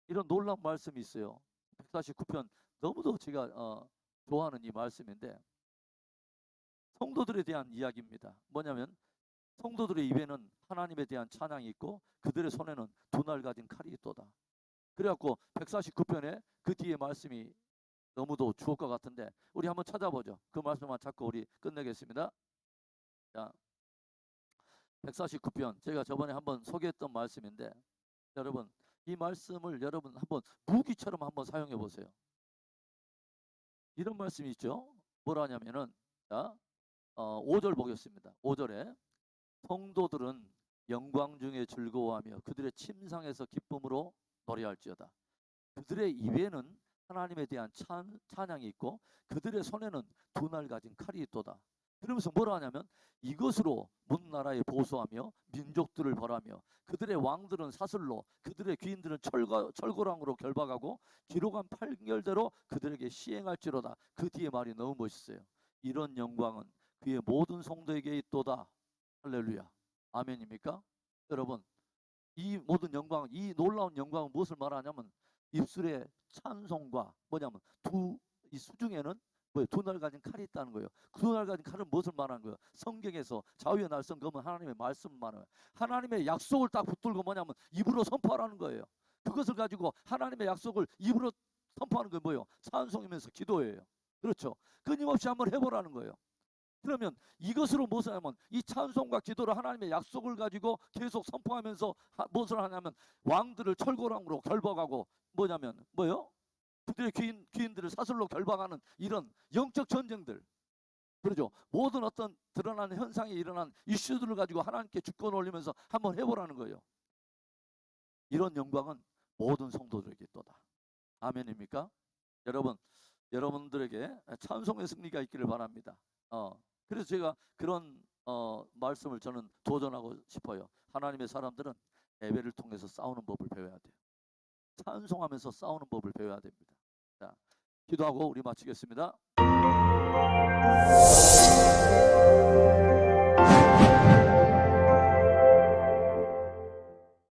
이런 놀라운 말씀이 있어요. 149편 너무도 제가 좋아하는 이 말씀인데 성도들에 대한 이야기입니다. 뭐냐면 성도들의 입에는 하나님에 대한 찬양이 있고 그들의 손에는 두 날 가진 칼이 있도다. 그래갖고 149편에 그 뒤에 말씀이 너무도 주옥과 같은데 우리 한번 찾아보죠. 그 말씀만 찾고 우리 끝내겠습니다. 자, 149편 제가 저번에 한번 소개했던 말씀인데 여러분 이 말씀을 여러분 한번 무기처럼 한번 사용해 보세요. 이런 말씀이 있죠. 뭐라 하냐면은 자, 5절 보겠습니다. 5절에 성도들은 영광 중에 즐거워하며 그들의 침상에서 기쁨으로 노래할지어다. 그들의 입에는 하나님에 대한 찬양이 있고 그들의 손에는 두 날 가진 칼이 있도다. 그러면서 뭐라 하냐면 이것으로 문 나라에 보수하며 민족들을 벌하며 그들의 왕들은 사슬로 그들의 귀인들은 철고랑으로 결박하고 기록한 판결대로 그들에게 시행할지로다. 그 뒤에 말이 너무 멋있어요. 이런 영광은 그의 모든 성도에게 있도다. 할렐루야. 아멘입니까? 여러분, 이 모든 영광, 이 놀라운 영광은 무엇을 말하냐면 입술에 찬송과 뭐냐면 이 수중에는 뭐예요? 두 날 가진 칼이 있다는 거예요. 그 두 날 가진 칼은 무엇을 말하는 거예요? 성경에서 좌우의 날선 검은 하나님의 말씀을 말하는 거예요. 하나님의 약속을 딱 붙들고 뭐냐면 입으로 선포하라는 거예요. 그것을 가지고 하나님의 약속을 입으로 선포하는 게 뭐예요? 찬송이면서 기도예요. 그렇죠? 끊임없이 한번 해보라는 거예요. 그러면 이것으로 무엇을 하냐면 이 찬송과 기도로 하나님의 약속을 가지고 계속 선포하면서 무엇을 하냐면 왕들을 철고랑으로 결박하고 뭐냐면 뭐요? 그들의 귀인들을 사슬로 결박하는 이런 영적 전쟁들, 그러죠. 모든 어떤 드러나는 현상이 일어난 이슈들을 가지고 하나님께 주권 올리면서 한번 해보라는 거예요. 이런 영광은 모든 성도들에게 있도다. 아멘입니까? 여러분들에게 찬송의 승리가 있기를 바랍니다. 그래서 제가 그런 말씀을 저는 도전하고 싶어요. 하나님의 사람들은 예배를 통해서 싸우는 법을 배워야 돼요. 찬송하면서 싸우는 법을 배워야 됩니다. 자, 기도하고 우리 마치겠습니다.